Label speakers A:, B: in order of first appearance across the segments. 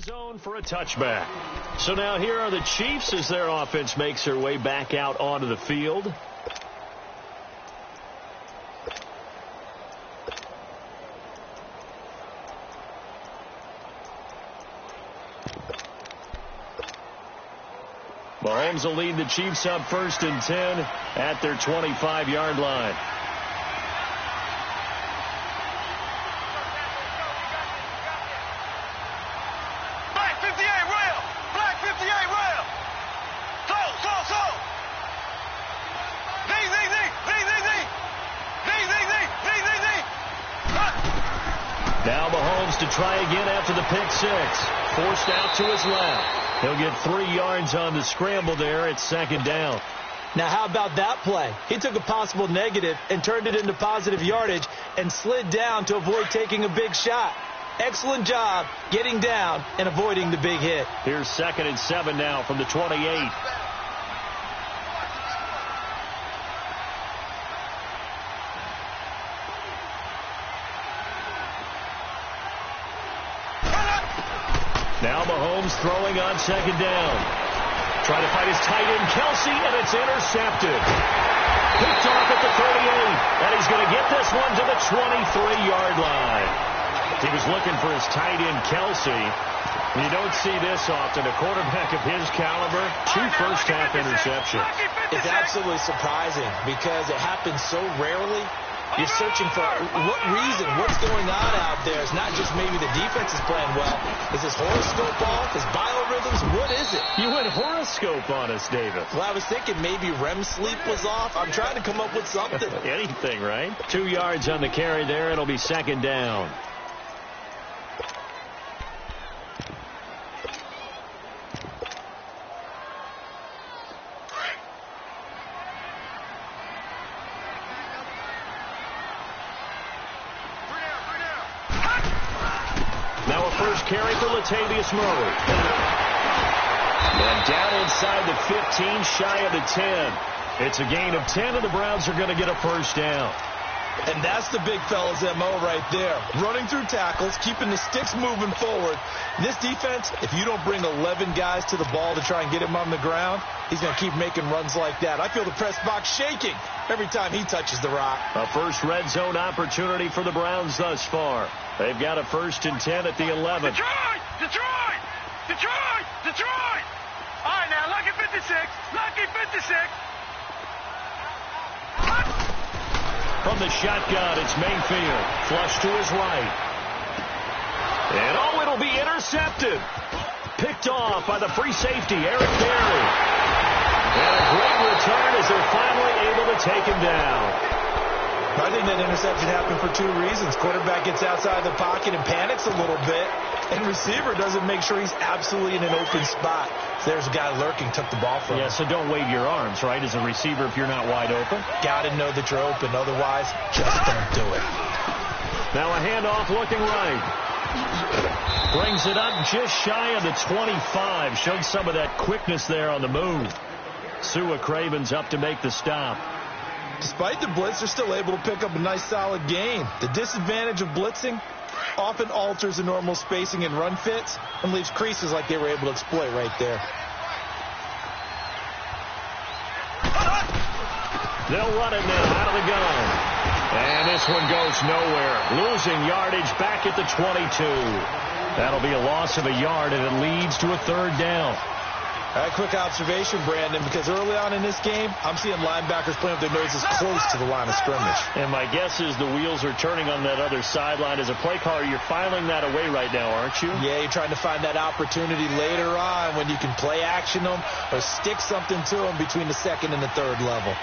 A: end zone for a touchback. So now here are the Chiefs as their offense makes their way back out onto the field. Mahomes will lead the Chiefs up 1st and 10 at their 25-yard line.
B: Black 58 rail! Black 58 rail! So!
A: Now Mahomes to try again after the pick six. Forced out to his left. He'll get 3 yards on the scramble there. It's 2nd down.
C: Now, how about that play? He took a possible negative and turned it into positive yardage and slid down to avoid taking a big shot. Excellent job getting down and avoiding the big hit.
A: Here's 2nd and 7 now from the 28. Now Mahomes throwing on 2nd down. Trying to find his tight end, Kelsey, and it's intercepted. Picked off at the 38, and he's going to get this one to the 23-yard line. He was looking for his tight end, Kelsey. You don't see this often. A quarterback of his caliber, 2 first-half interceptions.
C: It's absolutely surprising because it happens so rarely. You're searching for what reason, what's going on out there. It's not just maybe the defense is playing well. Is his horoscope off? His biorhythms? What is it?
A: You went horoscope on us, David.
C: Well, I was thinking maybe REM sleep was off. I'm trying to come up with something.
A: Anything, right? 2 yards on the carry there. It'll be 2nd down. Now a first carry for Latavius Murray. And down inside the 15, shy of the 10. It's a gain of 10, and the Browns are going to get a first down.
C: And that's the big fella's M.O. right there. Running through tackles, keeping the sticks moving forward. This defense, if you don't bring 11 guys to the ball to try and get him on the ground, he's going to keep making runs like that. I feel the press box shaking every time he touches the rock.
A: A first red zone opportunity for the Browns thus far. They've got a 1st and 10 at the 11.
B: Detroit! All right, now, lucky 56.
A: From the shotgun, it's Mayfield. Flush to his right. And, it'll be intercepted. Picked off by the free safety, Eric Berry. And a great return as they're finally able to take him down.
C: I think that interception happened for 2 reasons. Quarterback gets outside the pocket and panics a little bit. And receiver doesn't make sure he's absolutely in an open spot. There's a guy lurking, took the ball from him.
A: Yeah, so don't wave your arms, right, as a receiver if you're not wide open.
C: Got to know that you're open. Otherwise, just don't do it.
A: Now a handoff looking right. Brings it up just shy of the 25. Showed some of that quickness there on the move. Sua Craven's up to make the stop.
C: Despite the blitz, they're still able to pick up a nice, solid gain. The disadvantage of blitzing often alters the normal spacing and run fits and leaves creases like they were able to exploit right there.
A: They'll run it now out of the gun. And this one goes nowhere. Losing yardage back at the 22. That'll be a loss of a yard, and it leads to a 3rd down.
C: All right, quick observation, Brandon, because early on in this game, I'm seeing linebackers playing with their noses close to the line of scrimmage.
A: And my guess is the wheels are turning on that other sideline. As a play caller, you're filing that away right now, aren't you?
C: Yeah, you're trying to find that opportunity later on when you can play action them or stick something to them between the 2nd and the 3rd level.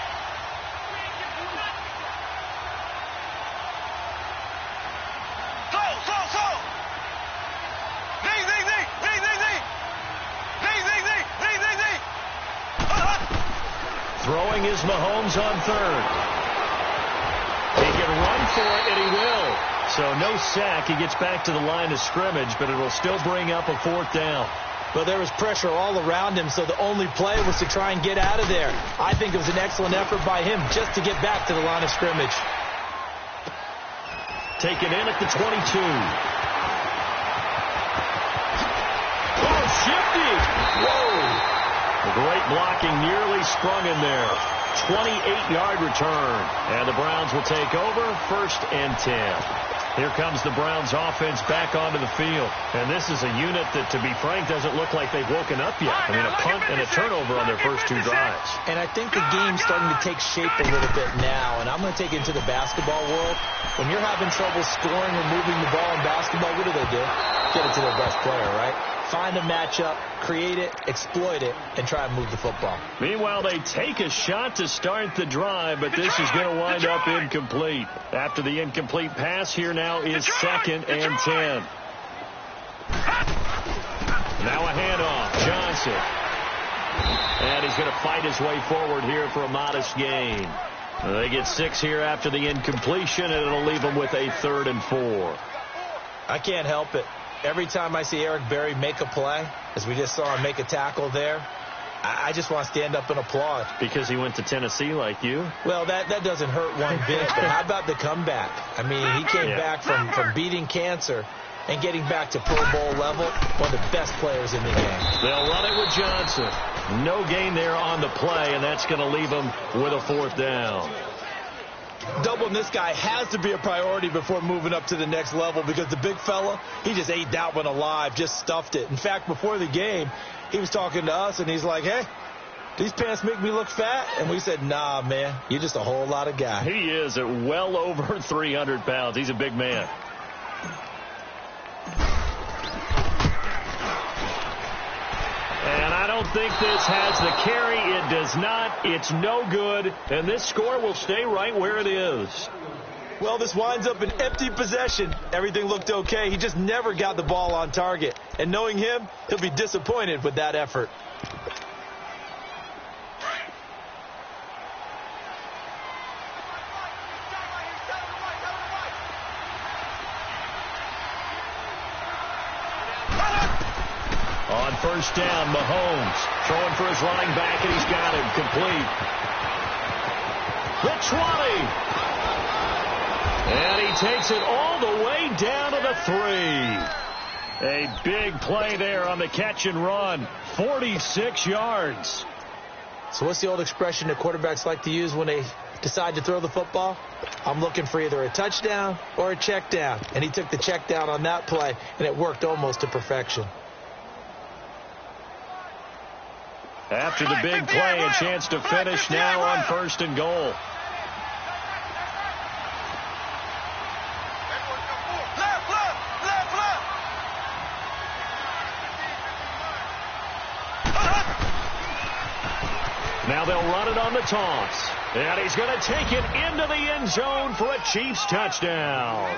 A: Throwing is Mahomes on 3rd. He can run for it, and he will. So no sack. He gets back to the line of scrimmage, but it will still bring up a 4th down.
C: Well, there was pressure all around him, so the only play was to try and get out of there. I think it was an excellent effort by him just to get back to the line of scrimmage.
A: Taken in at the 22. blocking nearly sprung in there. 28-yard return. And the Browns will take over 1st and 10. Here comes the Browns offense back onto the field. And this is a unit that, to be frank, doesn't look like they've woken up yet. I mean, a punt and a turnover on their first 2 drives.
C: And I think the game's starting to take shape a little bit now. And I'm going to take it into the basketball world. When you're having trouble scoring or moving the ball in basketball, what do? Get it to their best player, right? Find a matchup, create it, exploit it, and try and move the football.
A: Meanwhile, they take a shot to start the drive, but this is going to wind up incomplete. After the incomplete pass, here now is 2nd and 10. Now a handoff. Johnson. And he's going to fight his way forward here for a modest gain. They get 6 here after the incompletion, and it'll leave them with a 3rd and 4.
C: I can't help it. Every time I see Eric Berry make a play, as we just saw him make a tackle there, I just want to stand up and applaud.
A: Because he went to Tennessee like you?
C: Well, that doesn't hurt one bit, but how about the comeback? I mean, he came back from beating cancer and getting back to Pro Bowl level, one of the best players in the game.
A: They'll run it with Johnson. No gain there on the play, and that's going to leave him with a 4th down.
C: Doubling this guy has to be a priority before moving up to the next level, because the big fella, he just ate that one alive, just stuffed it. In fact, before the game, he was talking to us, and he's like, hey, these pants make me look fat? And we said, nah, man, you're just a whole lot of guy.
A: He is at well over 300 pounds. He's a big man. And I don't think this has the carry. It does not. It's no good. And this score will stay right where it is.
C: Well, this winds up an empty possession. Everything looked okay. He just never got the ball on target. And knowing him, he'll be disappointed with that effort.
A: On 1st down, Mahomes throwing for his running back, and he's got him complete. The 20. And he takes it all the way down to the 3. A big play there on the catch and run. 46 yards.
C: So what's the old expression that quarterbacks like to use when they decide to throw the football? I'm looking for either a touchdown or a check down. And he took the check down on that play, and it worked almost to perfection.
A: After the big play, a chance to finish now on 1st and goal. Now they'll run it on the toss. And he's going to take it into the end zone for a Chiefs touchdown.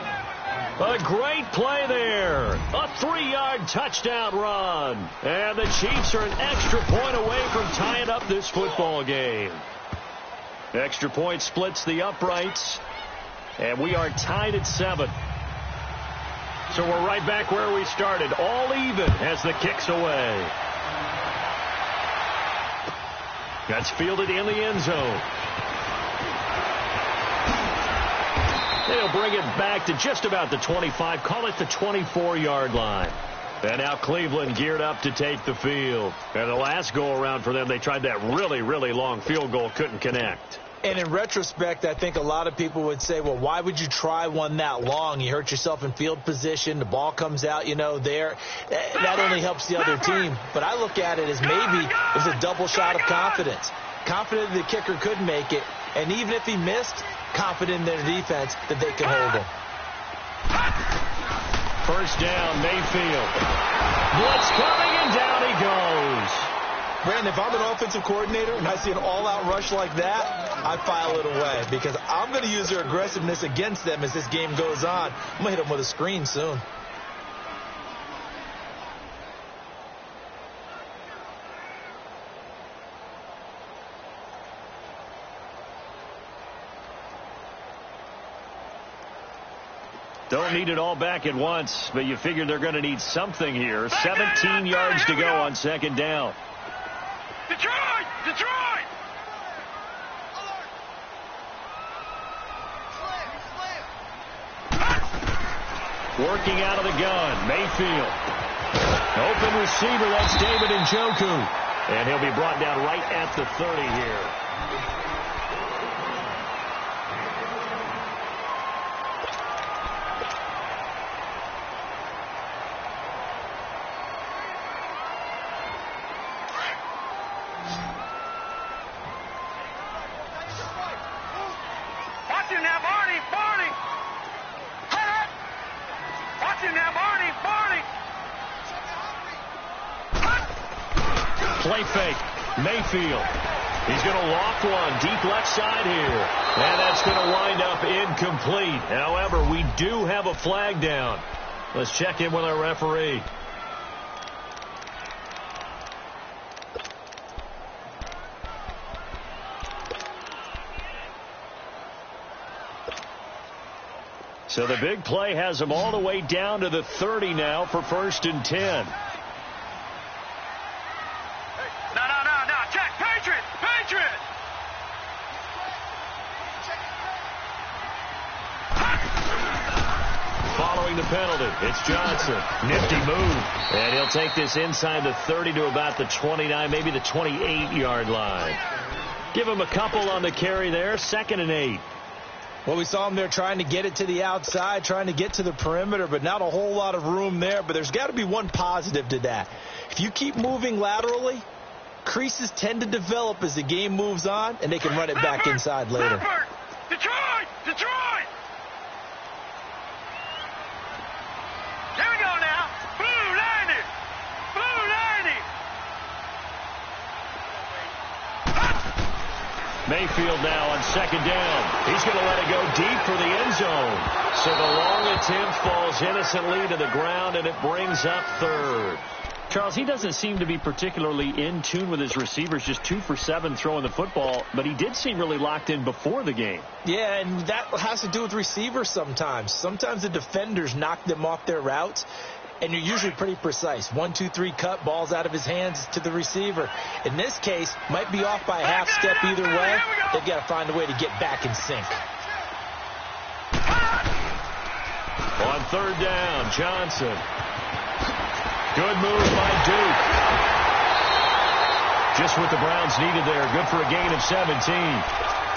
A: A great play there. A 3-yard touchdown run. And the Chiefs are an extra point away from tying up this football game. Extra point splits the uprights. And we are tied at 7. So we're right back where we started. All even as the kick's away. That's fielded in the end zone. They'll bring it back to just about the 25. Call it the 24-yard line. And now Cleveland geared up to take the field. And the last go-around for them, they tried that really, really long field goal. Couldn't connect.
C: And in retrospect, I think a lot of people would say, well, why would you try one that long? You hurt yourself in field position. The ball comes out, there. That only helps the other team. But I look at it as maybe it's a double shot of confidence. Confident the kicker could make it. And even if he missed, confident in their defense that they can hold him.
A: 1st down, Mayfield. Blitz coming, and down he goes.
C: Brandon, if I'm an offensive coordinator and I see an all-out rush like that, I file it away because I'm going to use their aggressiveness against them as this game goes on. I'm going to hit them with a screen soon.
A: Don't need it all back at once, but you figure they're going to need something here. 17 yards to go on 2nd down.
B: Detroit! Detroit!
A: Working out of the gun, Mayfield. Open receiver, that's David Njoku. And he'll be brought down right at the 30 here.
B: Watch him now, Barney! Barney! Watch him now, Barney! Barney!
A: Play fake. Mayfield. He's going to loft one deep left side here. And that's going to wind up incomplete. However, we do have a flag down. Let's check in with our referee. So the big play has them all the way down to the 30 now for 1st and 10.
B: No. Check. Patriot! Patriot!
A: Following the penalty, it's Johnson. Nifty move. And he'll take this inside the 30 to about the 29, maybe the 28-yard line. Give him a couple on the carry there. 2nd and 8.
C: Well, we saw him there trying to get it to the outside, trying to get to the perimeter, but not a whole lot of room there. But there's got to be one positive to that. If you keep moving laterally, creases tend to develop as the game moves on, and they can run it back inside later.
B: Detroit! Detroit! Here we go now. Blue 90! Blue 90!
A: Mayfield now on 2nd down. He's going to let it go deep for the end zone. So the long attempt falls innocently to the ground, and it brings up 3rd.
D: Charles, he doesn't seem to be particularly in tune with his receivers, just 2 for 7 throwing the football, but he did seem really locked in before the game.
C: Yeah, and that has to do with receivers sometimes. Sometimes the defenders knock them off their routes, and you're usually pretty precise. 1, 2, 3 cut, balls out of his hands to the receiver. In this case, might be off by a half step either way. They've got to find a way to get back in sync.
A: On 3rd down, Johnson. Good move by Duke. Just what the Browns needed there. Good for a gain of 17.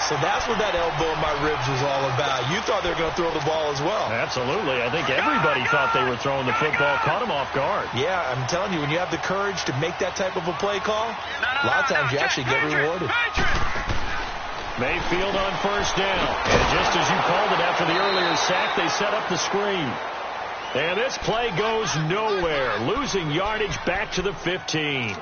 C: So that's what that elbow in my ribs was all about. You thought they were going to throw the ball as well.
A: Absolutely. I think everybody thought they were throwing the football. Caught him off guard.
C: Yeah, I'm telling you, when you have the courage to make that type of a play call, a lot of times you actually get rewarded.
A: Mayfield on 1st down. And just as you called it after the earlier sack, they set up the screen. And this play goes nowhere. Losing yardage back to the 15.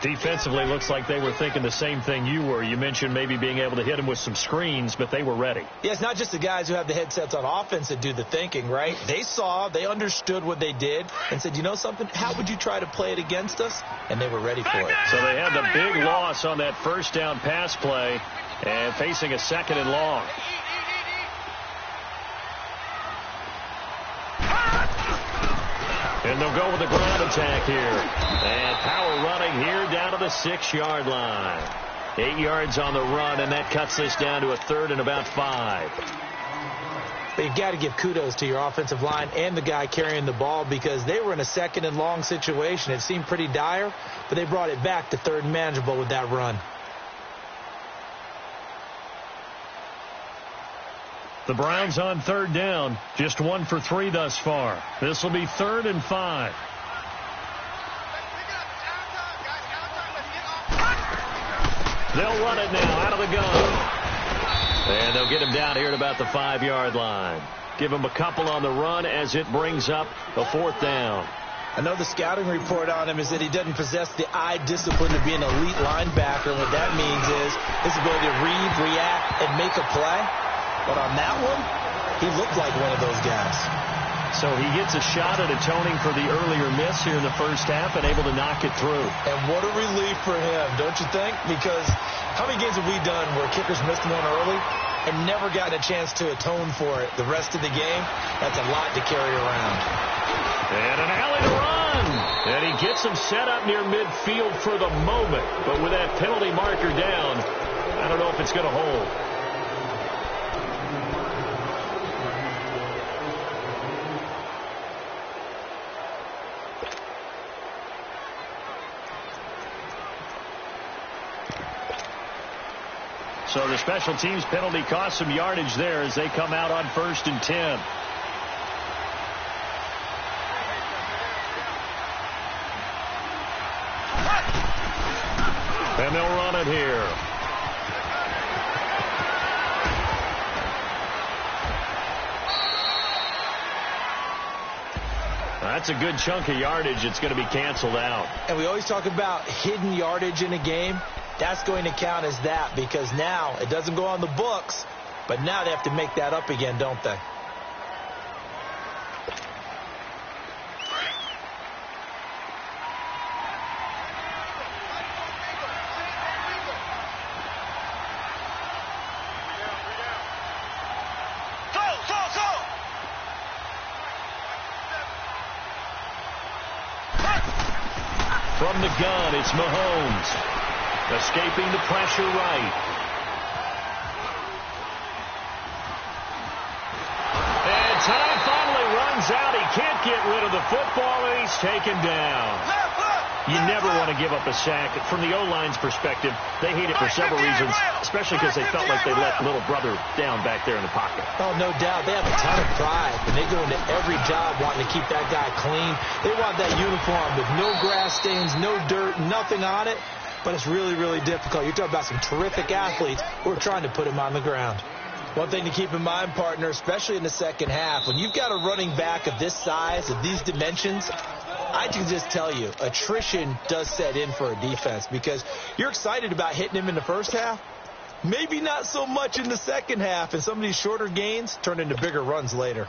A: Defensively, looks like they were thinking the same thing you were. You mentioned maybe being able to hit them with some screens, but they were ready.
C: Yeah, it's not just the guys who have the headsets on offense that do the thinking, right? They saw, they understood what they did, and said, you know something, how would you try to play it against us? And they were ready for it.
A: So they had the big loss on that 1st down pass play, and facing a 2nd and long. And they'll go with the ground attack here. And power running here down to the 6-yard line. 8 yards on the run, and that cuts this down to a 3rd and about 5.
C: But you've got to give kudos to your offensive line and the guy carrying the ball, because they were in a 2nd and long situation. It seemed pretty dire, but they brought it back to 3rd and manageable with that run.
A: The Browns on 3rd down, just 1 for 3 thus far. This will be 3rd and 5. They'll run it now out of the gun. And they'll get him down here at about the 5-yard line. Give him a couple on the run as it brings up a 4th down.
C: I know the scouting report on him is that he doesn't possess the eye discipline to be an elite linebacker. And what that means is his ability to read, react, and make a play. But on that one, he looked like one of those guys.
A: So he gets a shot at atoning for the earlier miss here in the 1st half and able to knock it through.
C: And what a relief for him, don't you think? Because how many games have we done where kickers missed one early and never gotten a chance to atone for it the rest of the game? That's a lot to carry around.
A: And an alley to run. And he gets him set up near midfield for the moment. But with that penalty marker down, I don't know if it's going to hold.
D: So the special teams penalty cost some yardage there as they come out on 1st and 10. And they'll run it here. That's a good chunk of yardage. It's going to be canceled out.
C: And we always talk about hidden yardage in a game. That's going to count as that because now it doesn't go on the books, but now they have to make that up again, don't they?
D: From the gun, it's Mahomes. Escaping the pressure right. And time finally runs out. He can't get rid of the football, and he's taken down. You never want to give up a sack. From the O-line's perspective, they hate it for several reasons, especially because they felt like they let little brother down back there in the pocket.
C: Oh, no doubt. They have a ton of pride, and they go into every job wanting to keep that guy clean. They want that uniform with no grass stains, no dirt, nothing on it. But it's really, really difficult. You're talking about some terrific athletes who are trying to put him on the ground. One thing to keep in mind, partner, especially in the second half, when you've got a running back of this size, of these dimensions, I can just tell you, attrition does set in for a defense because you're excited about hitting him in the first half. Maybe not so much in the second half, and some of these shorter gains turn into bigger runs later.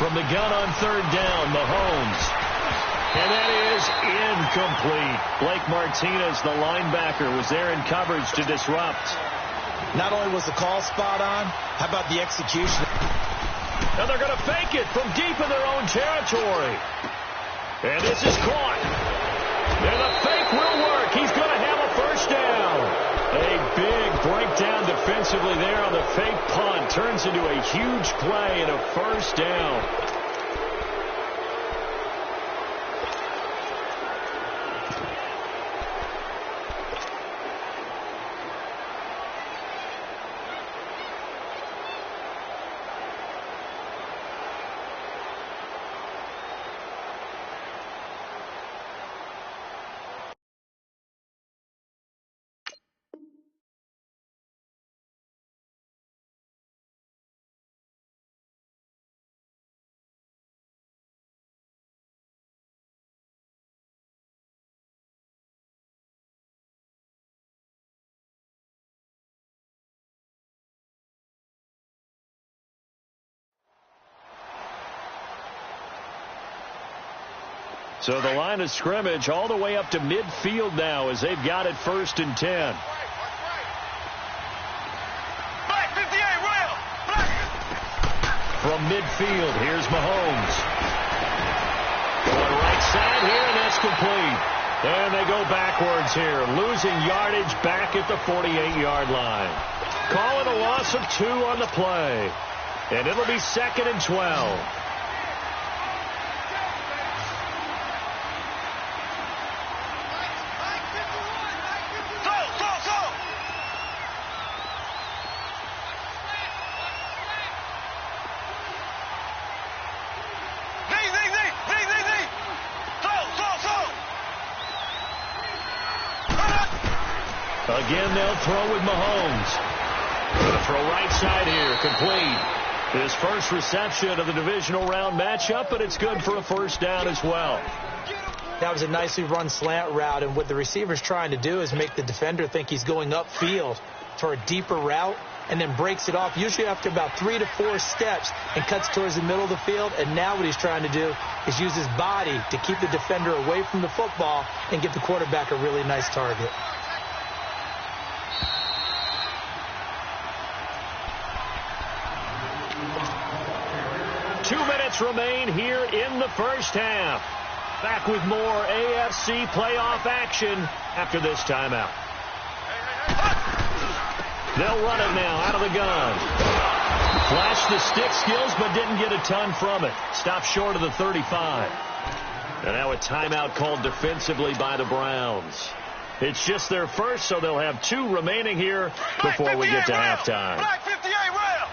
D: From the gun on 3rd down, Mahomes. And that is incomplete. Blake Martinez, the linebacker, was there in coverage to disrupt.
C: Not only was the call spot on, how about the execution?
D: And they're going to fake it from deep in their own territory. And this is caught. And the fake will work. He's going to have a first down. A big breakdown defensively there on the fake punt. Turns into a huge play and a first down. So the line of scrimmage all the way up to midfield now as they've got it 1st and 10. From midfield, here's Mahomes. Going right side here, and that's complete. And they go backwards here, losing yardage back at the 48-yard line. Call it a loss of 2 on the play. And it'll be 2nd and 12. Again, they'll throw with Mahomes. Going to throw right side here, complete. His first reception of the divisional round matchup, but it's good for a first down as well.
C: That was a nicely run slant route, and what the receiver's trying to do is make the defender think he's going upfield for a deeper route, and then breaks it off, usually after about 3 to 4 steps, and cuts towards the middle of the field. And now what he's trying to do is use his body to keep the defender away from the football and get the quarterback a really nice target.
A: minutes remain here in the first half. Back with more AFC playoff action after this timeout. They'll run it now out of the gun. Flashed the stick skills, but didn't get a ton from it. Stopped short of the 35. And now a timeout called defensively by the Browns. It's just their first, so they'll have 2 remaining here before we get to halftime.
B: Black 58 rail.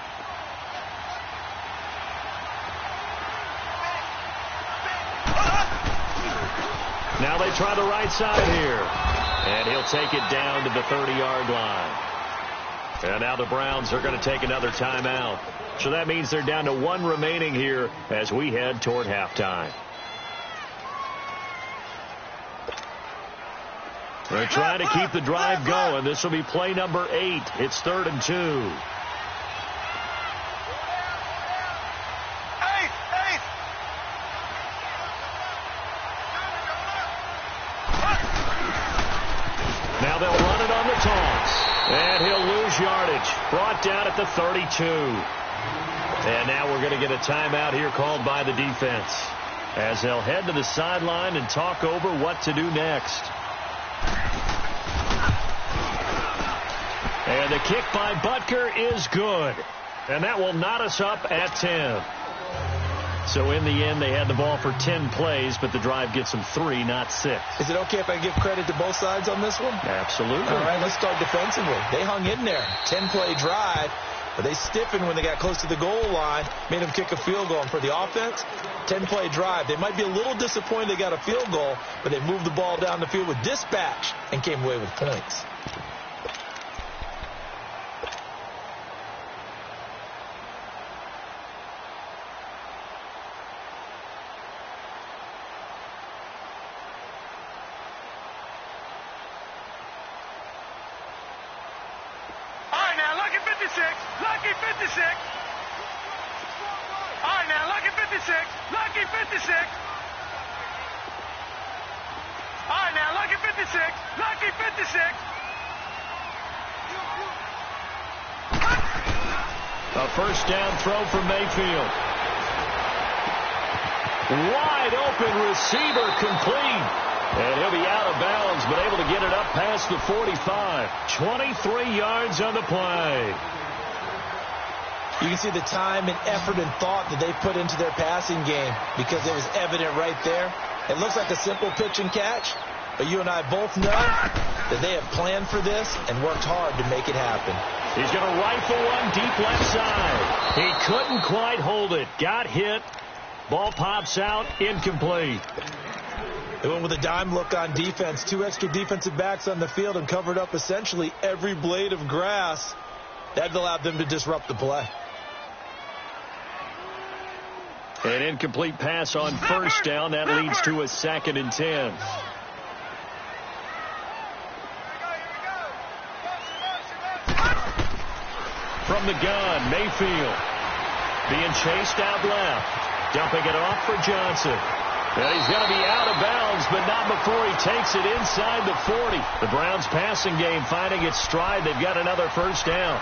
A: Now they try the right side here. And he'll take it down to the 30-yard line. And now the Browns are going to take another timeout. So that means they're down to 1 remaining here as we head toward halftime. They're trying to keep the drive going. This will be play number 8. It's 3rd and 2. Now they'll run it on the toss. And he'll lose yardage. Brought down at the 32. And now we're going to get a timeout here called by the defense as they'll head to the sideline and talk over what to do next. And the kick by Butker is good. And that will knot us up at 10. So in the end, they had the ball for 10 plays, but the drive gets them 3, not 6.
C: Is it okay if I give credit to both sides on this one?
A: Absolutely.
C: All right, let's start defensively. They hung in there. 10-play drive, but they stiffened when they got close to the goal line, made them kick a field goal. And for the offense, 10-play drive. They might be a little disappointed they got a field goal, but they moved the ball down the field with dispatch and came away with points.
B: Lucky 56. All right, now, lucky 56. Lucky 56. All right, now, lucky 56. Lucky 56.
A: A first down throw from Mayfield. Wide open receiver complete. And he'll be out of bounds, but able to get it up past the 45. 23 yards on the play.
C: You can see the time and effort and thought that they put into their passing game because it was evident right there. It looks like a simple pitch and catch, but you and I both know that they have planned for this and worked hard to make it happen.
A: He's going to rifle one deep left side. He couldn't quite hold it. Got hit. Ball pops out. Incomplete.
C: They went with a dime look on defense. 2 extra defensive backs on the field and covered up essentially every blade of grass. That allowed them to disrupt the play.
A: An incomplete pass on first down. That leads to a 2nd and 10. From the gun, Mayfield being chased out left. Dumping it off for Johnson. And he's going to be out of bounds, but not before he takes it inside the 40. The Browns passing game finding its stride. They've got another first down.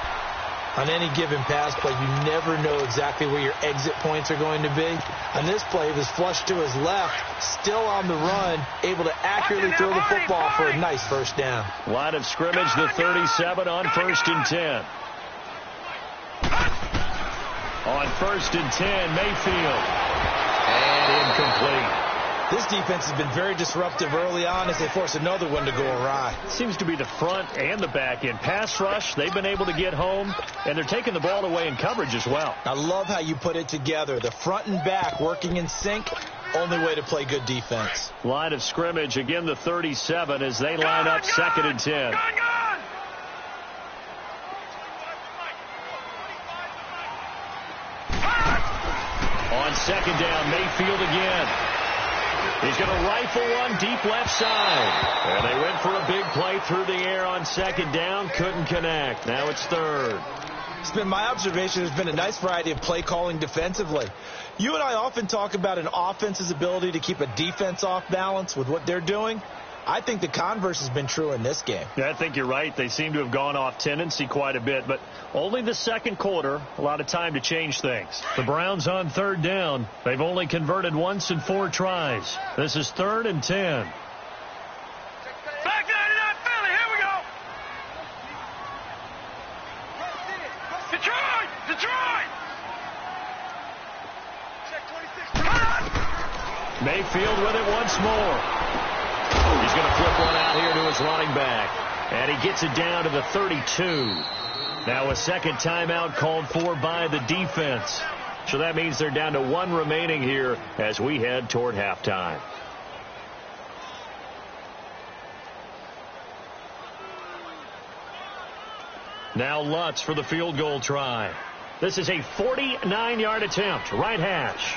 C: On any given pass play, you never know exactly where your exit points are going to be. On this play, he was flushed to his left, still on the run, able to accurately throw the football for a nice first down.
A: Line of scrimmage, the 37 on 1st and 10. On 1st and 10, Mayfield. And incomplete.
C: This defense has been very disruptive early on as they force another one to go awry.
A: Seems to be the front and the back end. Pass rush, they've been able to get home, and they're taking the ball away in coverage as well.
C: I love how you put it together. The front and back working in sync, only way to play good defense.
A: Line of scrimmage, again the 37 as they line up 2nd and 10. On 2nd down, Mayfield again. He's going to rifle one deep left side. And they went for a big play through the air on 2nd down. Couldn't connect. Now it's 3rd.
C: It's been my observation there's been a nice variety of play calling defensively. You and I often talk about an offense's ability to keep a defense off balance with what they're doing. I think the converse has been true in this game.
A: Yeah, I think you're right. They seem to have gone off tendency quite a bit, but only the second quarter, a lot of time to change things. The Browns on third down. They've only converted once in 4 tries. This is 3rd and 10.
B: Back 99 Philly, here we go. Detroit! Detroit!
A: Mayfield with it once more. He's going to flip one out here to his running back. And he gets it down to the 32. Now a second timeout called for by the defense. So that means they're down to 1 remaining here as we head toward halftime. Now Lutz for the field goal try. This is a 49-yard attempt, right hash.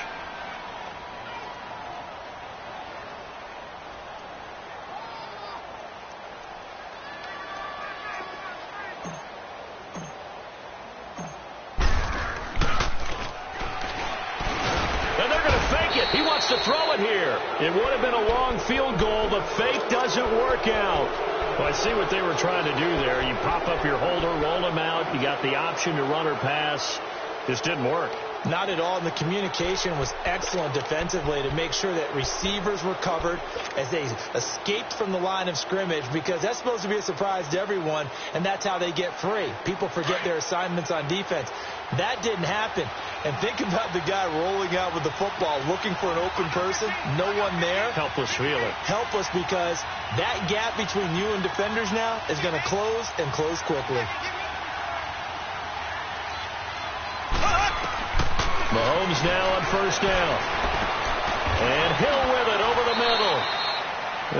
A: And they're going to fake it. He wants to throw it here. It would have been a long field goal. The fake doesn't work out. Well, I see what they were trying to do there. You pop up your holder, roll him out. You got the option to run or pass. This didn't work.
C: Not at all. And the communication was excellent defensively to make sure that receivers were covered as they escaped from the line of scrimmage, because that's supposed to be a surprise to everyone, and that's how they get free. People forget their assignments on defense. That didn't happen. And think about the guy rolling out with the football, looking for an open person, no one there.
A: Helpless feeling.
C: Helpless, because that gap between you and defenders now is going to close, and close quickly.
A: Mahomes now on first down. And Hill with it over the middle.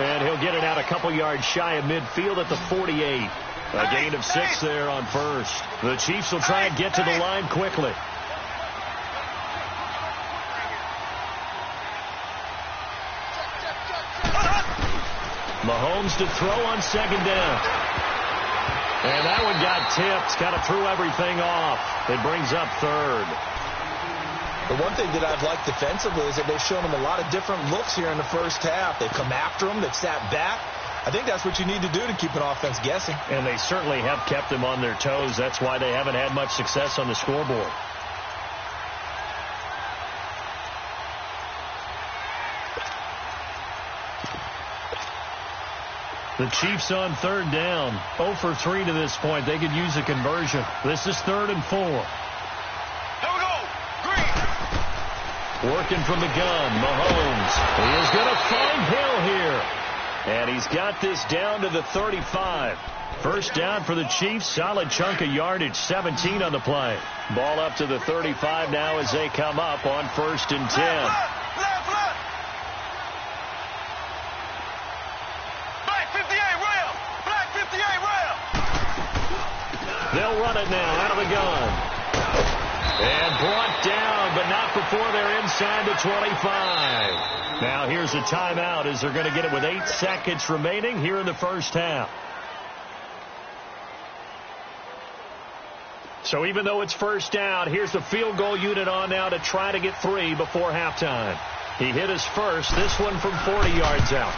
A: And he'll get it out a couple yards shy of midfield at the 48. A gain of 6 there on first. The Chiefs will try and get to the line quickly. Mahomes to throw on second down. And that one got tipped. Kind of threw everything off. It brings up 3rd.
C: The one thing that I've liked defensively is that they've shown them a lot of different looks here in the first half. They've come after them. They've sat back. I think that's what you need to do to keep an offense guessing.
A: And they certainly have kept them on their toes. That's why they haven't had much success on the scoreboard. The Chiefs on third down. 0 for 3 to this point. They could use a conversion. This is 3rd and 4.
B: Here we go. Green.
A: Working from the gun, Mahomes. He is going to find Hill here. And he's got this down to the 35. First down for the Chiefs. Solid chunk of yardage. 17 on the play. Ball up to the 35 now as they come up on 1st and 10.
B: Left. Black 58 rail. Black 58 rail.
A: They'll run it now out of the gun. And brought down, but not before they're inside the 25. Now here's a timeout as they're going to get it with 8 seconds remaining here in the first half. So even though it's first down, here's the field goal unit on now to try to get 3 before halftime. He hit his first, this one from 40 yards out.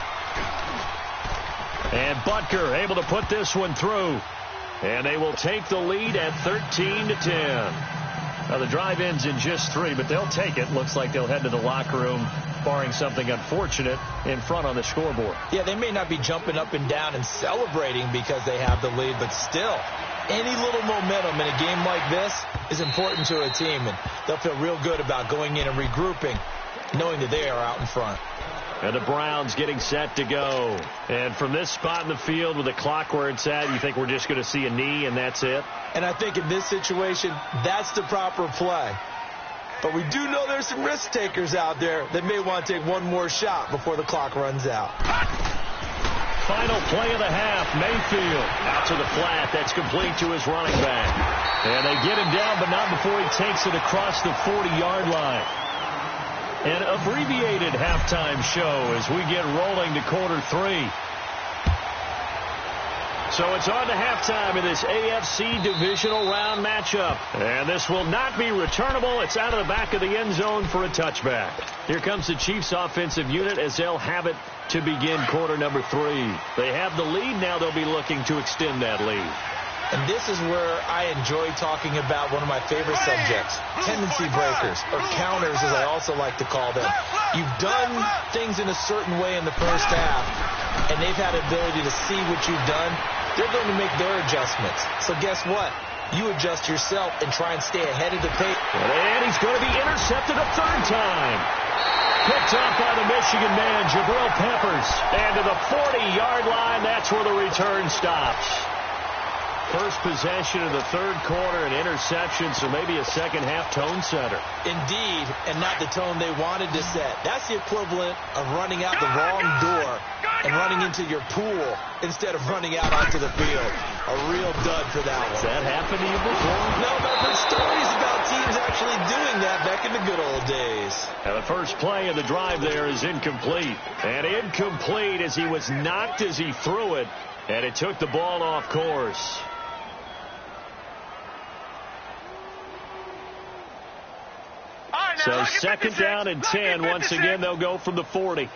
A: And Butker able to put this one through. And they will take the lead at 13-10. Now the drive ends in just 3, but they'll take it. Looks like they'll head to the locker room, barring something unfortunate, in front on the scoreboard.
C: Yeah, they may not be jumping up and down and celebrating because they have the lead, but still, any little momentum in a game like this is important to a team, and they'll feel real good about going in and regrouping, knowing that they are out in front.
A: And the Browns getting set to go. And from this spot in the field with the clock where it's at, you think we're just going to see a knee and that's it?
C: And I think in this situation, that's the proper play. But we do know there's some risk takers out there that may want to take one more shot before the clock runs out.
A: Final play of the half, Mayfield out to the flat. That's complete to his running back. And they get him down, but not before he takes it across the 40-yard line. An abbreviated halftime show as we get rolling to quarter 3. So it's on to halftime in this AFC divisional round matchup. And this will not be returnable. It's out of the back of the end zone for a touchback. Here comes the Chiefs offensive unit as they'll have it to begin quarter number 3. They have the lead. Now they'll be looking to extend that lead.
C: And this is where I enjoy talking about one of my favorite subjects, tendency breakers, or counters as I also like to call them. You've done things in a certain way in the first half, and they've had the ability to see what you've done. They're going to make their adjustments. So guess what? You adjust yourself and try and stay ahead of the pace.
A: And he's going to be intercepted a third time. Picked off by the Michigan man, Jabril Peppers. And to the 40-yard line, that's where the return stops. First possession of the third quarter, an interception, so maybe a second-half tone setter.
C: Indeed, and not the tone they wanted to set. That's the equivalent of running out the wrong door and running into your pool instead of running out onto the field. A real dud for that one.
A: Has that happened to you before?
C: No, but I've heard stories about teams actually doing that back in the good old days.
A: Now the first play of the drive there is incomplete. And incomplete as he was knocked as he threw it, and it took the ball off course. So second down and 10. Once again, they'll go from the 40.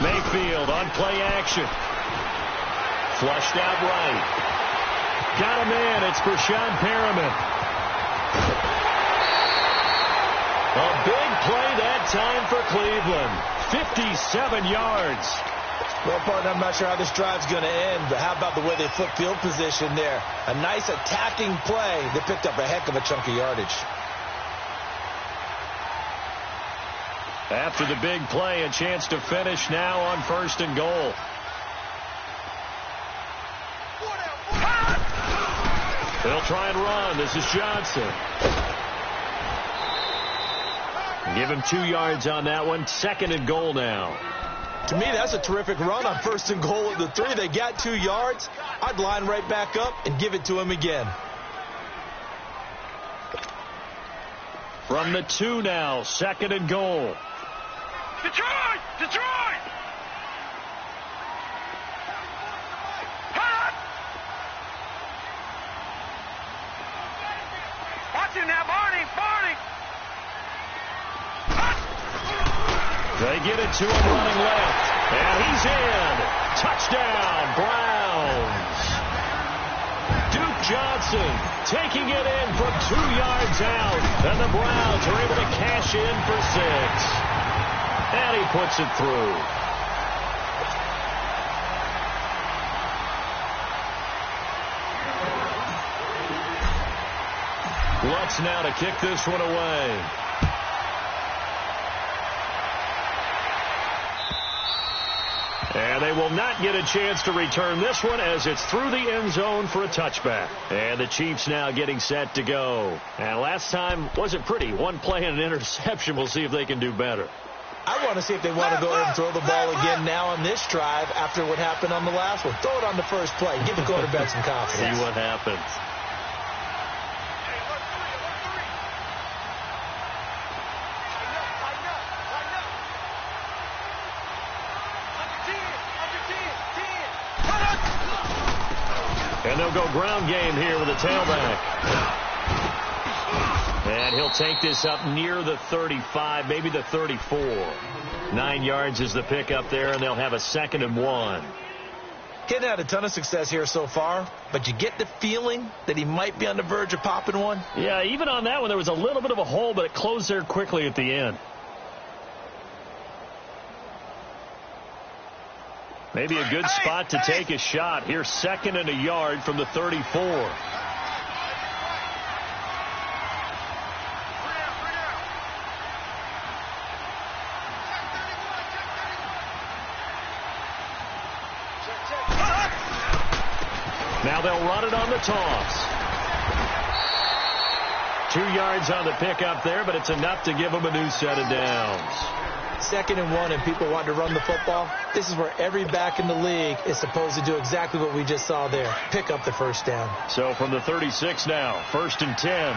A: Mayfield on play action. Flushed out right. Got him in. It's Brashad Perriman. A big play that time for Cleveland. 57 yards.
C: Well, partner, I'm not sure how this drive's going to end, but how about the way they flip field position there? A nice attacking play that picked up a heck of a chunk of yardage.
A: After the big play, a chance to finish now on 1st and goal. They'll try and run. This is Johnson. Give him 2 yards on that one. 2nd and goal now.
C: To me, that's a terrific run on 1st and goal at the 3. They got 2 yards. I'd line right back up and give it to him again.
A: From the 2 now, 2nd and goal.
B: Detroit! Detroit! Watch him now, Barney! Barney!
A: They get it to him running left. And he's in. Touchdown, Browns. Duke Johnson taking it in from 2 yards out. And the Browns are able to cash in for 6. And he puts it through. Lutz now to kick this one away. And they will not get a chance to return this one as it's through the end zone for a touchback. And the Chiefs now getting set to go. And last time wasn't pretty. One play and an interception. We'll see if they can do better.
C: I want to see if they want to go ahead and throw the ball again now on this drive after what happened on the last one. Throw it on the first play. Give the quarterback some confidence.
A: See what happens. And they'll go ground game here with a tailback. And he'll take this up near the 35, maybe the 34. 9 yards is the pickup there, and they'll have a 2nd and 1.
C: He had a ton of success here so far, but you get the feeling that he might be on the verge of popping one.
A: Yeah, even on that one, there was a little bit of a hole, but it closed there quickly at the end. Maybe a good spot to take a shot. Here's 2nd and a yard from the 34. Now they'll run it on the toss. 2 yards on the pickup there, but it's enough to give them a new set of downs.
C: 2nd and 1 and people want to run the football. This is where every back in the league is supposed to do exactly what we just saw there. Pick up the first down.
A: So from the 36 now, 1st and 10.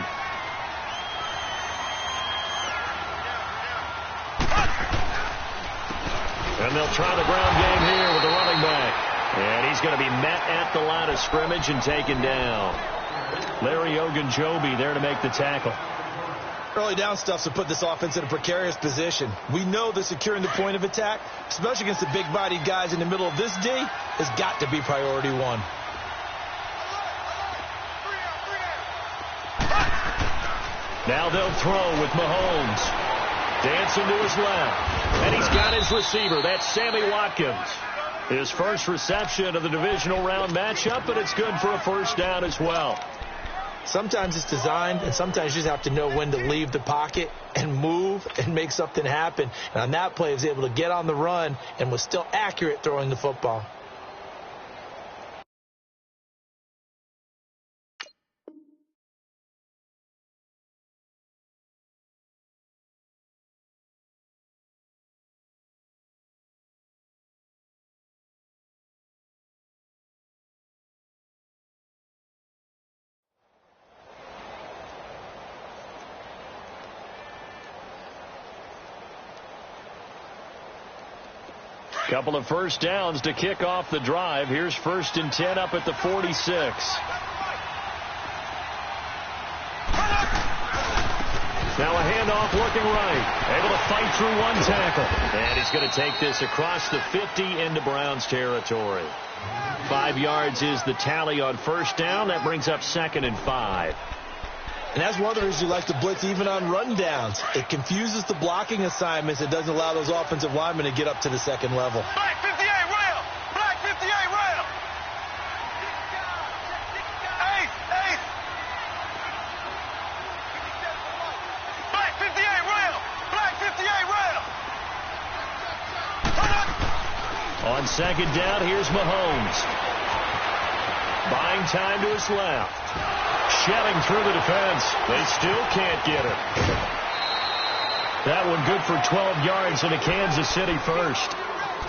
A: And they'll try the ground game here with the running back. And he's going to be met at the line of scrimmage and taken down. Larry Ogunjobi there to make the tackle.
C: Early down stuff to put this offense in a precarious position. We know that securing the point of attack, especially against the big-bodied guys in the middle of this D, has got to be priority one.
A: Now they'll throw with Mahomes. Dancing to his left. And he's got his receiver. That's Sammy Watkins. His first reception of the divisional round matchup, and it's good for a first down as well.
C: Sometimes it's designed, and sometimes you just have to know when to leave the pocket and move and make something happen. And on that play, he was able to get on the run and was still accurate throwing the football.
A: Couple of first downs to kick off the drive. Here's 1st and 10 up at the 46. Now a handoff looking right. Able to fight through one tackle. And he's going to take this across the 50 into Browns territory. 5 yards is the tally on first down. That brings up 2nd and 5.
C: And that's one of the reasons you like to blitz even on rundowns. It confuses the blocking assignments. It doesn't allow those offensive linemen to get up to the second level.
B: Black 58 rail! Black 58 rail! Ace! Black 58 rail! Black 58 rail!
A: On 2nd down, here's Mahomes. Buying time to his left. Shelling through the defense. They still can't get it. That one good for 12 yards and a Kansas City first.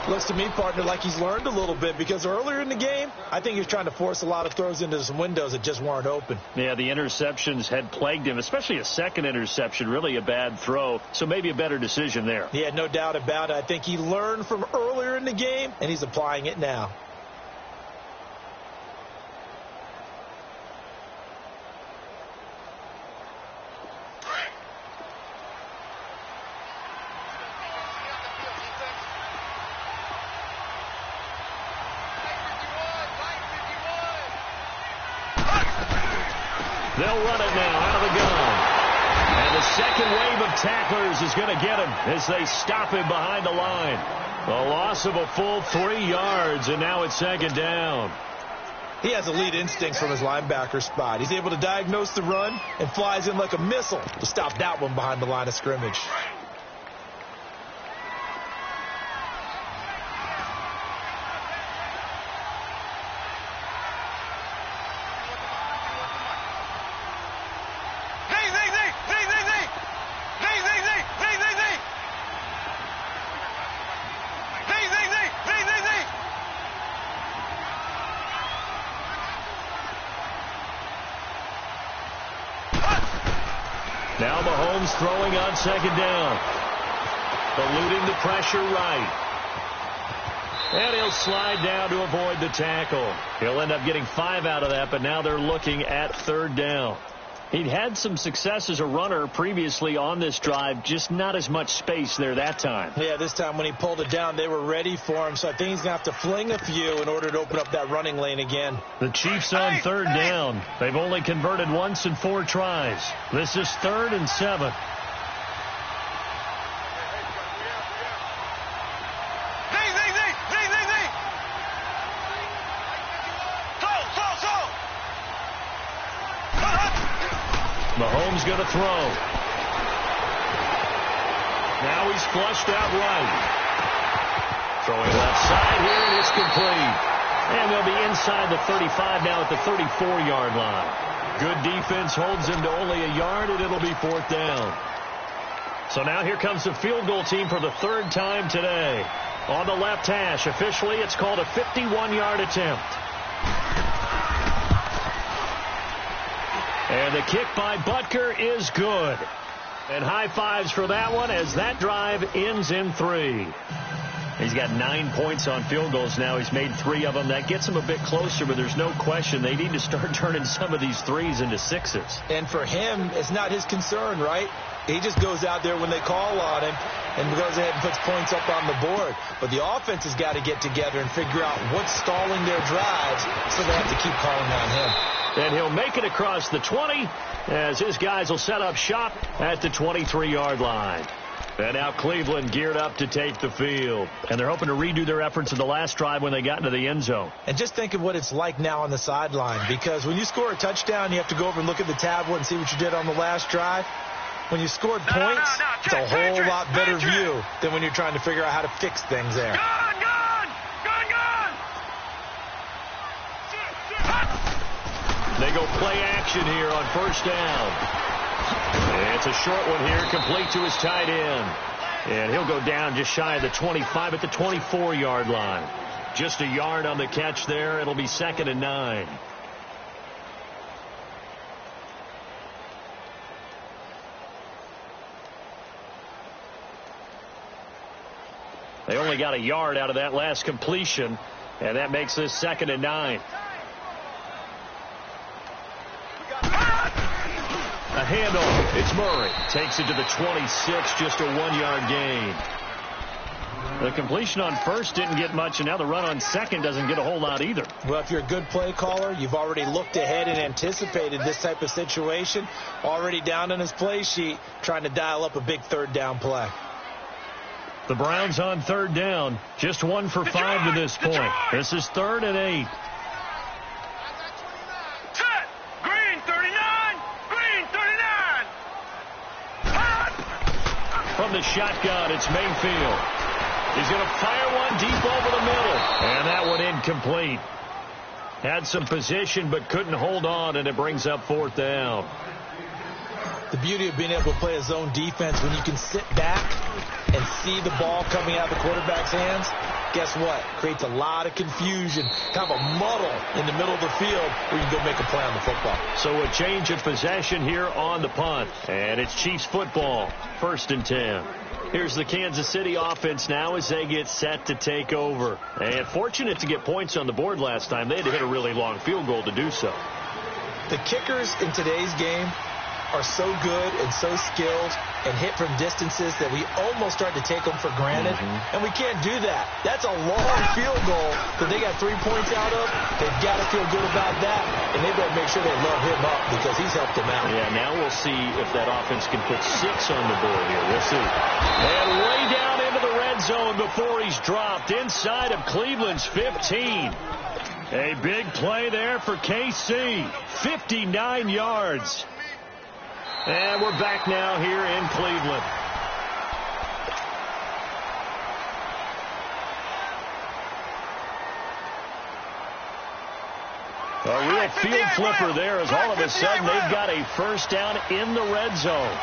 C: Looks to me, partner, like he's learned a little bit because earlier in the game, I think he was trying to force a lot of throws into some windows that just weren't open.
A: Yeah, the interceptions had plagued him, especially a second interception, really a bad throw. So maybe a better decision there.
C: Yeah, no doubt about it. I think he learned from earlier in the game, and he's applying it now.
A: They'll run it now out of the gun. And the second wave of tacklers is going to get him as they stop him behind the line. A loss of a full 3 yards, and now it's 2nd down.
C: He has elite instincts from his linebacker spot. He's able to diagnose the run and flies in like a missile to stop that one behind the line of scrimmage.
A: Now Mahomes throwing on 2nd down. Eluding the pressure right. And he'll slide down to avoid the tackle. He'll end up getting 5 out of that, but now they're looking at 3rd down. He'd had some success as a runner previously on this drive, just not as much space there that time.
C: Yeah, this time when he pulled it down, they were ready for him, so I think he's going to have to fling a few in order to open up that running lane again.
A: The Chiefs on 3rd down. They've only converted once in 4 tries. This is 3rd and 7. Mahomes going to throw. Now he's flushed out right. Throwing left side here, and it's complete. And they'll be inside the 35 now at the 34-yard line. Good defense holds him to only a yard, and it'll be 4th down. So now here comes the field goal team for the 3rd time today. On the left hash, officially it's called a 51-yard attempt. And the kick by Butker is good. And high fives for that one as that drive ends in 3. He's got 9 points on field goals now. He's made 3 of them. That gets him a bit closer, but there's no question they need to start turning some of these threes into 6s.
C: And for him, it's not his concern, right? He just goes out there when they call on him and goes ahead and puts points up on the board. But the offense has got to get together and figure out what's stalling their drives, so they have to keep calling on him.
A: And he'll make it across the 20 as his guys will set up shop at the 23-yard line. And now Cleveland geared up to take the field. And they're hoping to redo their efforts in the last drive when they got into the end zone.
C: And just think of what it's like now on the sideline, because when you score a touchdown, you have to go over and look at the tablet and see what you did on the last drive. When you scored points, it's a whole lot better view than when you're trying to figure out how to fix things there.
A: They go play action here on first down. It's a short one here, complete to his tight end. And he'll go down just shy of the 25 at the 24-yard line. Just a yard on the catch there. It'll be 2nd and 9. They only got a yard out of that last completion, and that makes this 2nd and 9. A handoff. It's Murray. Takes it to the 26, just a 1-yard gain. The completion on first didn't get much, and now the run on second doesn't get a whole lot either.
C: Well, if you're a good play caller, you've already looked ahead and anticipated this type of situation. Already down on his play sheet, trying to dial up a big 3rd down play.
A: The Browns on 3rd down. Just 1 for 5 to this point. This is 3rd and 8. From the shotgun, it's Mayfield. He's going to fire one deep over the middle. And that one incomplete. Had some position but couldn't hold on, and it brings up 4th down.
C: The beauty of being able to play a zone defense when you can sit back and see the ball coming out of the quarterback's hands, guess what? Creates a lot of confusion, kind of a muddle in the middle of the field where you can go make a play on the football.
A: So a change of possession here on the punt. And it's Chiefs football, 1st and 10. Here's the Kansas City offense now as they get set to take over. And fortunate to get points on the board last time. They had to hit a really long field goal to do so.
C: The kickers in today's game are so good and so skilled and hit from distances that we almost start to take them for granted. And we can't do that. That's a long field goal that they got 3 points out of. They've got to feel good about that, and they better make sure they love him up because he's helped them out.
A: Yeah, now we'll see if that offense can put 6 on the board here. We'll see. And way down into the red zone before he's dropped inside of Cleveland's 15. A big play there for KC. 59 yards. And we're back now here in Cleveland. A real field flipper there as all of a sudden they've got a first down in the red zone.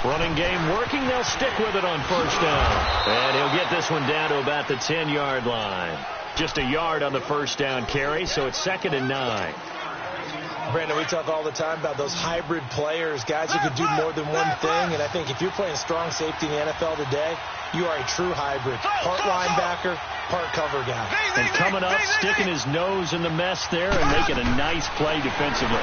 A: Running game working. They'll stick with it on first down. And he'll get this one down to about the 10-yard line. Just a yard on the first down carry, so it's 2nd and 9.
C: Brandon, we talk all the time about those hybrid players, guys who could do more than one thing. And I think if you're playing strong safety in the NFL today, you are a true hybrid. Part linebacker, part cover guy.
A: And coming up, sticking his nose in the mess there and making a nice play defensively.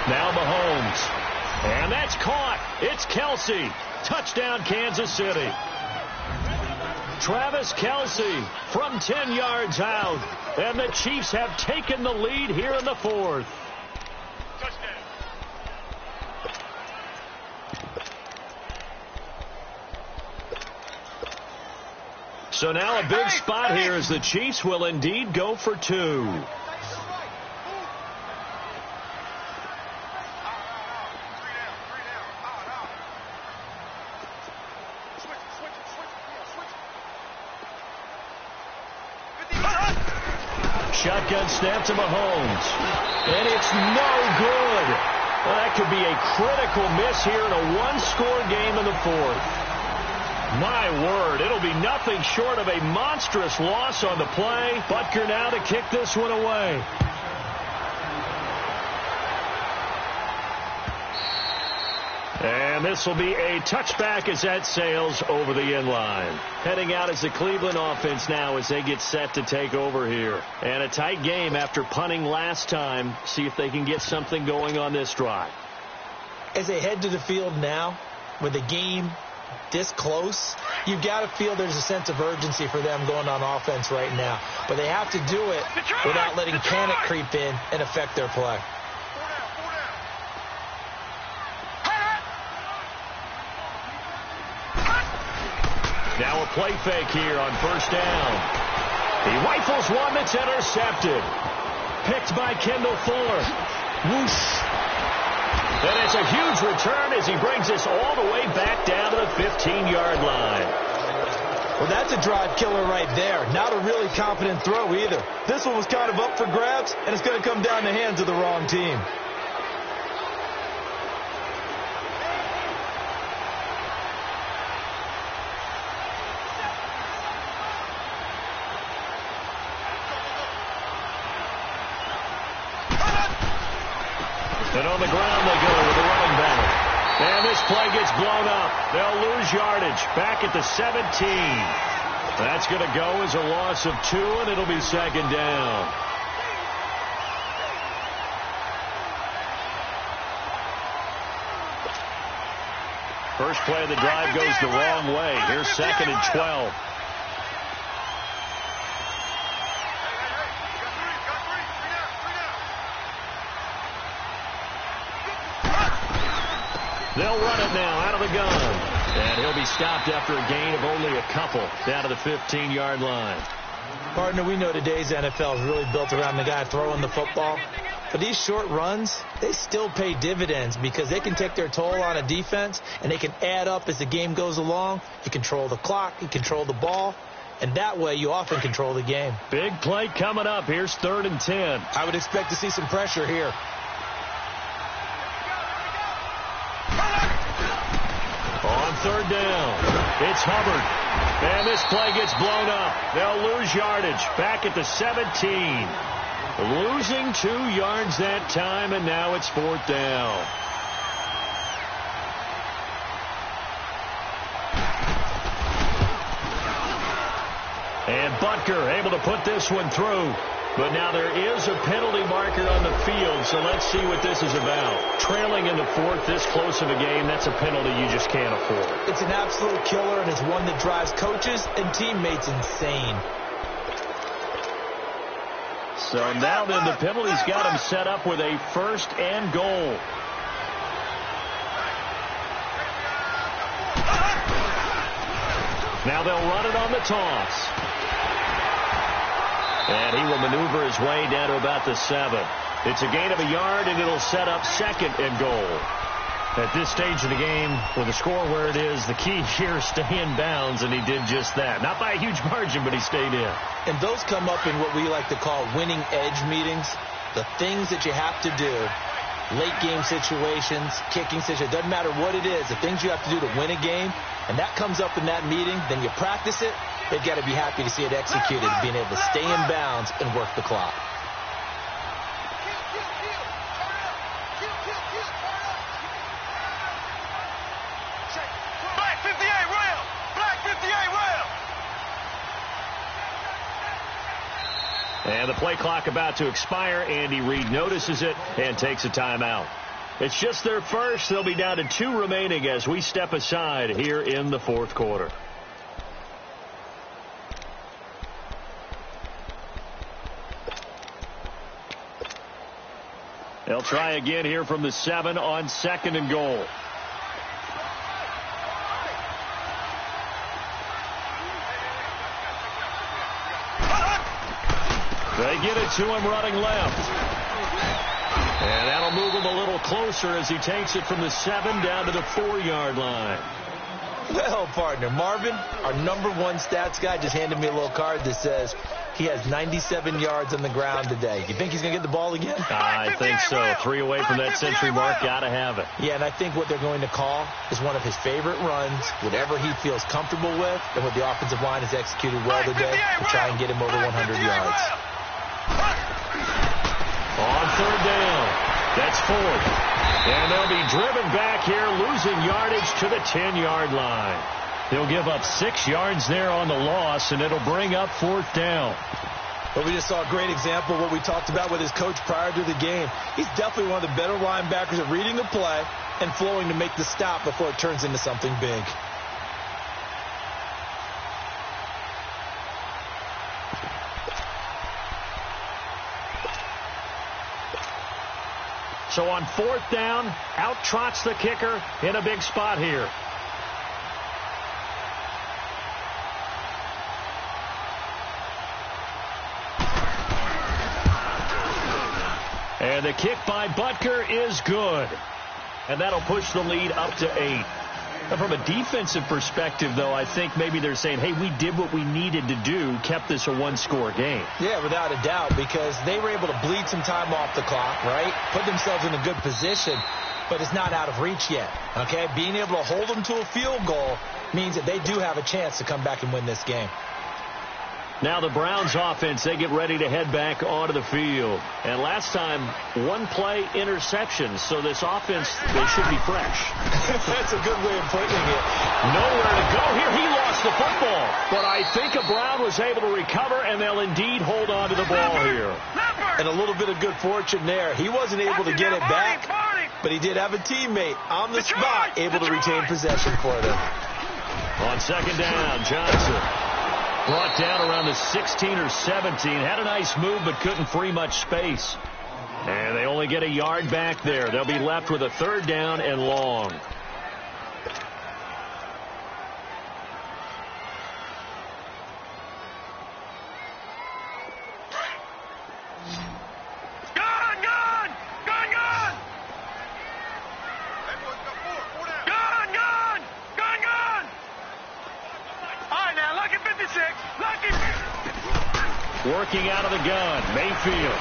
A: Now Mahomes. And that's caught. It's Kelsey. Touchdown, Kansas City. Travis Kelsey from 10 yards out. And the Chiefs have taken the lead here in the 4th. So now a big spot here as the Chiefs will indeed go for 2. Shotgun snap to Mahomes. And it's no good. Well, that could be a critical miss here in a one-score game in the 4th. My word, it'll be nothing short of a monstrous loss on the play. Butker now to kick this one away. And this will be a touchback as that sails over the end line. Heading out is the Cleveland offense now as they get set to take over here. And a tight game after punting last time. See if they can get something going on this drive.
C: As they head to the field now, with the game this close, you've got to feel there's a sense of urgency for them going on offense right now. But they have to do it without letting panic creep in and affect their play.
A: Now a play fake here on first down. He rifles one that's intercepted. Picked by Kendall Fuller. Whoosh. And it's a huge return as he brings us all the way back down to the 15-yard line.
C: Well, that's a drive killer right there. Not a really confident throw either. This one was kind of up for grabs, and it's going to come down the hands of the wrong team.
A: And on the ground they go with the running back. And this play gets blown up. They'll lose yardage back at the 17. That's going to go as a loss of 2, and it'll be second down. First play of the drive goes the wrong way. Here's second and 12. They'll run it now out of the gun. And he'll be stopped after a gain of only a couple down to the 15-yard line.
C: Partner, we know today's NFL is really built around the guy throwing the football. But these short runs, they still pay dividends because they can take their toll on a defense and they can add up as the game goes along. You control the clock, you control the ball, and that way you often control the game.
A: Big play coming up. Here's 3rd and 10.
C: I would expect to see some pressure here.
A: On 3rd down, it's Hubbard. And this play gets blown up. They'll lose yardage back at the 17. Losing 2 yards that time, and now it's 4th down. And Butker able to put this one through. But now there is a penalty marker on the field, so let's see what this is about. Trailing in the 4th, this close of a game, that's a penalty you just can't afford.
C: It's an absolute killer, and it's one that drives coaches and teammates insane.
A: So now then the penalty's got him set up with a 1st and goal. Now they'll run it on the toss. And he will maneuver his way down to about the 7. It's a gain of a yard, and it'll set up 2nd and goal. At this stage of the game, with the score where it is, the key here is stay in bounds, and he did just that. Not by a huge margin, but he stayed in.
C: And those come up in what we like to call winning edge meetings. The things that you have to do, late game situations, kicking situations, doesn't matter what it is, the things you have to do to win a game, and that comes up in that meeting, then you practice it. They've got to be happy to see it executed, being able to stay in bounds and work the clock.
B: Black 58 rail! Black 58 rail!
A: And the play clock about to expire. Andy Reid notices it and takes a timeout. It's just their first. They'll be down to 2 remaining as we step aside here in the 4th quarter. They'll try again here from the 7 on 2nd and goal. They get it to him running left. And that'll move him a little closer as he takes it from the 7 down to the 4-yard line.
C: Well, partner, Marvin, our #1 stats guy, just handed me a little card that says he has 97 yards on the ground today. You think he's going to get the ball again?
A: I think so. 3 away from that century mark. Got to have it.
C: Yeah, and I think what they're going to call is one of his favorite runs, whatever he feels comfortable with, and what the offensive line has executed well today to try and get him over 100 yards.
A: On 3rd down, That's fourth. And they'll be driven back here, losing yardage to the 10-yard line. They'll give up 6 yards there on the loss, and it'll bring up fourth down.
C: But we just saw a great example of what we talked about with his coach prior to the game. He's definitely one of the better linebackers at reading a play and flowing to make the stop before it turns into something big.
A: So on fourth down, out trots the kicker in a big spot here. And the kick by Butker is good. And that'll push the lead up to 8. And from a defensive perspective, though, I think maybe they're saying, hey, we did what we needed to do, kept this a one-score game.
C: Yeah, without a doubt, because they were able to bleed some time off the clock, right? Put themselves in a good position, but it's not out of reach yet, okay? Being able to hold them to a field goal means that they do have a chance to come back and win this game.
A: Now the Browns offense, they get ready to head back onto the field. And last time, one-play interception, so this offense, they should be fresh.
C: That's a good way of putting it.
A: Nowhere to go here. He lost the football. But I think a Brown was able to recover, and they'll indeed hold on to the ball here.
C: And a little bit of good fortune there. He wasn't able to get it back, but he did have a teammate on the spot able to retain possession for them.
A: On second down, Johnson. Brought down around the 16 or 17. Had a nice move, but couldn't free much space. And they only get a yard back there. They'll be left with a third down and long. Working out of the gun, Mayfield.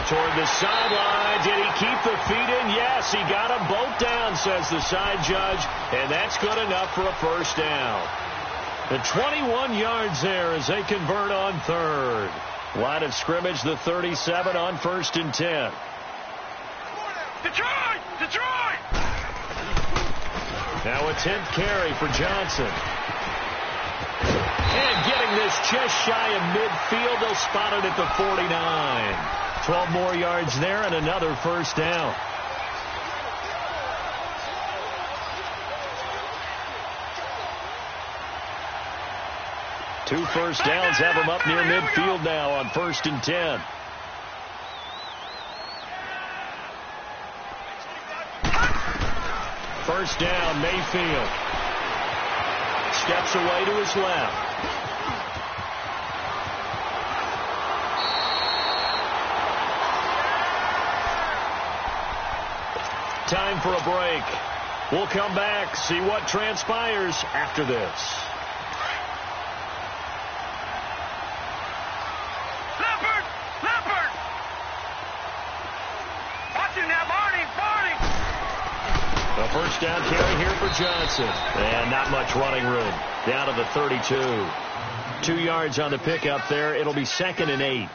A: Toward the sideline. Did he keep the feet in? Yes, he got them both down, says the side judge. And that's good enough for a first down. The 21 yards there as they convert on third. Line of scrimmage, the 37 on 1st and 10.
B: Detroit! Detroit!
A: Now a 10th carry for Johnson. And getting this just shy of midfield, they'll spot it at the 49. 12 more yards there and another first down. Two first downs have them up near midfield now on 1st and 10. First down, Mayfield. Steps away to his left. Time for a break. We'll come back, see what transpires after this.
B: Leopard! Leopard! Watch him now, Barney! Barney!
A: The first down carry here for Johnson. And not much running room. Down to the 32. 2 yards on the pickup there. It'll be 2nd and 8.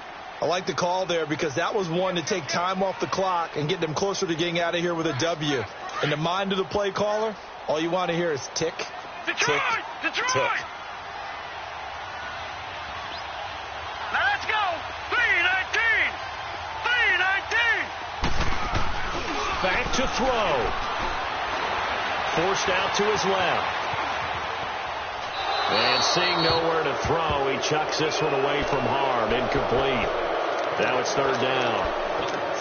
C: I like the call there because that was one to take time off the clock and get them closer to getting out of here with a W. In the mind of the play caller, all you want to hear is tick,
B: Detroit!
C: tick,
B: Detroit!
C: tick.
B: Now let's go! 319! 319!
A: Back to throw. Forced out to his left. And seeing nowhere to throw, he chucks this one away from harm. Incomplete. Now it's third down.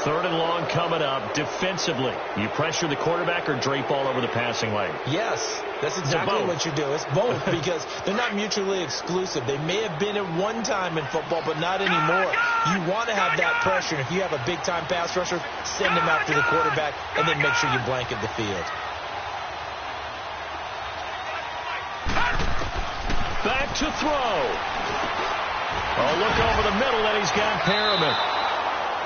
A: 3rd and long coming up. Defensively, you pressure the quarterback or drape all over the passing lane?
C: Yes, that's exactly what you do. It's both because they're not mutually exclusive. They may have been at one time in football, but not anymore. You want to have that pressure. If you have a big-time pass rusher, send him after the quarterback and then make sure you blanket the field.
A: Back to throw. Oh, look over the middle, and he's got Perriman.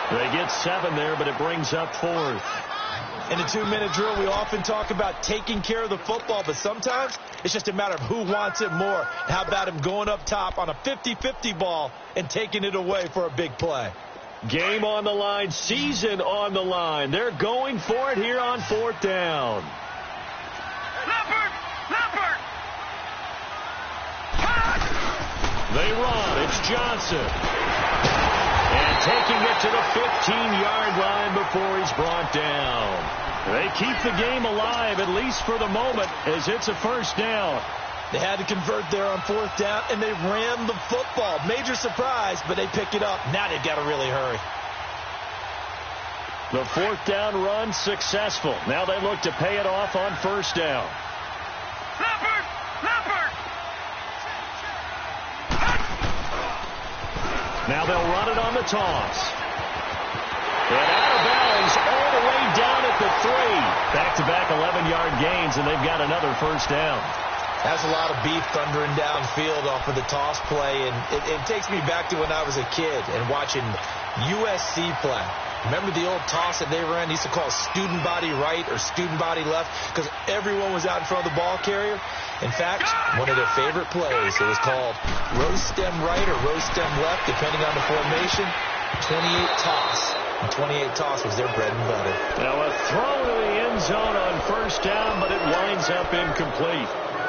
A: They get 7 there, but it brings up 4th.
C: In a 2-minute drill, we often talk about taking care of the football, but sometimes it's just a matter of who wants it more. How about him going up top on a 50-50 ball and taking it away for a big play?
A: Game on the line, season on the line. They're going for it here on 4th down.
B: Leopard! Leopard!
A: They run. It's Johnson. And taking it to the 15-yard line before he's brought down. They keep the game alive, at least for the moment, as it's a 1st down.
C: They had to convert there on 4th down, and they ran the football. Major surprise, but they pick it up. Now they've got to really hurry.
A: The 4th down run successful. Now they look to pay it off on 1st down.
B: Leopard! Leopard!
A: Now they'll run it on the toss. And out of bounds all the way down at the 3. Back-to-back 11-yard gains, and they've got another 1st down.
C: That's a lot of beef thundering downfield off of the toss play, and it takes me back to when I was a kid and watching USC play. Remember the old toss that they ran? They used to call student body right or student body left because everyone was out in front of the ball carrier. In fact, one of their favorite plays, it was called rose stem right or rose stem left, depending on the formation. 28 toss. And 28 toss was their bread and butter.
A: Now a throw to the end zone on 1st down, but it winds up incomplete.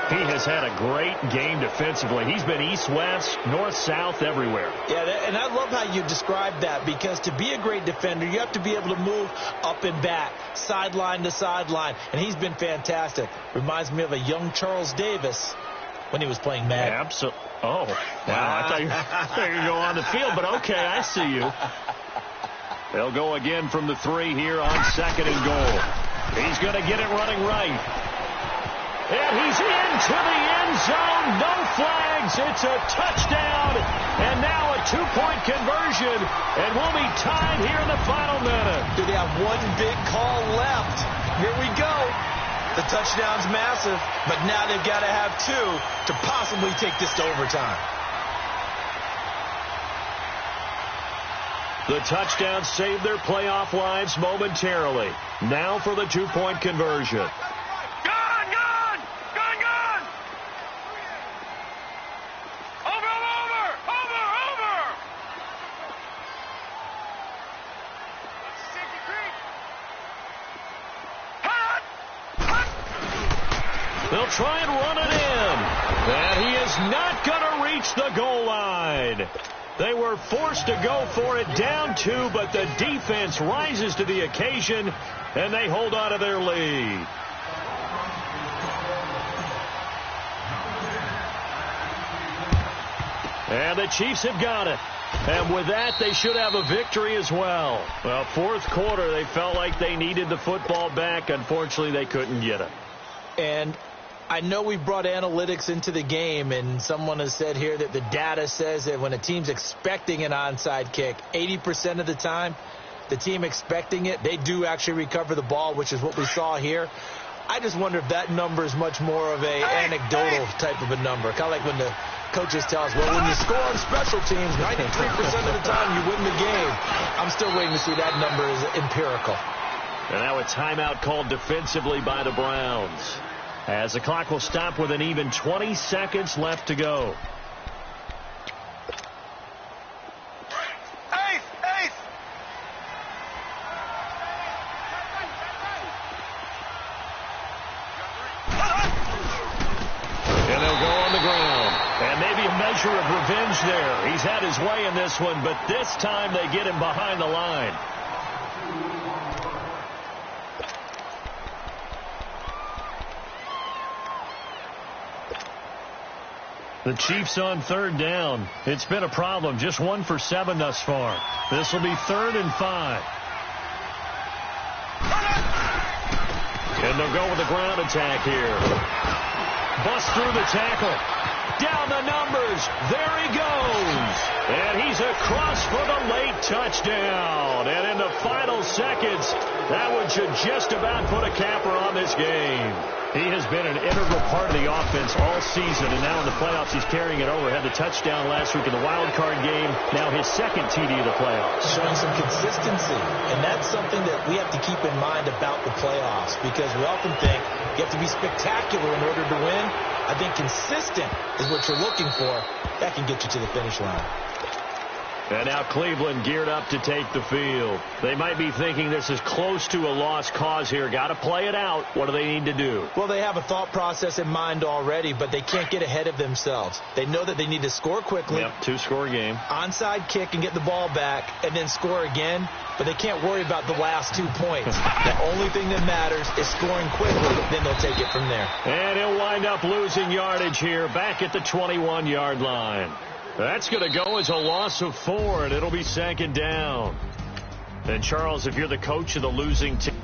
A: He has had a great game defensively. He's been east-west, north-south, everywhere.
C: Yeah, and I love how you describe that, because to be a great defender, you have to be able to move up and back, sideline to sideline, and he's been fantastic. Reminds me of a young Charles Davis when he was playing Madden.
A: Absolutely. Oh, wow. I thought you were going to go on the field, but okay, I see you. They'll go again from the 3 here on 2nd and goal. He's going to get it running right. And he's into the end zone. No flags. It's a touchdown. And now a 2-point conversion. And we'll be tied here in the final minute.
C: Do they have one big call left? Here we go. The touchdown's massive, but now they've got to have 2 to possibly take this to overtime.
A: The touchdown saved their playoff lives momentarily. Now for the 2-point conversion. They'll try and run it in. And he is not going to reach the goal line. They were forced to go for it down 2, but the defense rises to the occasion, and they hold on to their lead. And the Chiefs have got it. And with that, they should have a victory as well. Well, 4th quarter, they felt like they needed the football back. Unfortunately, they couldn't get it.
C: And I know we brought analytics into the game, and someone has said here that the data says that when a team's expecting an onside kick, 80% of the time, the team expecting it, they do actually recover the ball, which is what we saw here. I just wonder if that number is much more of a anecdotal type of a number. Kind of like when the coaches tell us, well, when you score on special teams, 93% of the time you win the game. I'm still waiting to see that number is empirical.
A: And now a timeout called defensively by the Browns, as the clock will stop with an even 20 seconds left to go. And they'll go on the ground. And maybe a measure of revenge there. He's had his way in this one, but this time they get him behind the line. The Chiefs on 3rd down. It's been a problem. Just 1 for 7 thus far. This will be 3rd and 5. And they'll go with a ground attack here. Bust through the tackle. Down the numbers. There he goes. And he's across for the late touchdown. And in the final seconds, that one should just about put a capper on this game. He has been an integral part of the offense all season, and now in the playoffs he's carrying it over. Had the touchdown last week in the wild card game. Now his 2nd TD of the playoffs.
C: Showing some consistency, and that's something that we have to keep in mind about the playoffs, because we often think you have to be spectacular in order to win. I think consistent is what you're looking for. That can get you to the finish line.
A: And now Cleveland geared up to take the field. They might be thinking this is close to a lost cause here. Got to play it out. What do they need to do?
C: Well, they have a thought process in mind already, but they can't get ahead of themselves. They know that they need to score quickly.
A: Yep, two-score game.
C: Onside kick and get the ball back and then score again, but they can't worry about the last 2 points. The only thing that matters is scoring quickly, then they'll take it from there.
A: And he'll wind up losing yardage here back at the 21-yard line. That's going to go as a loss of 4, and it'll be 2nd down. And, Charles, if you're the coach of the losing team,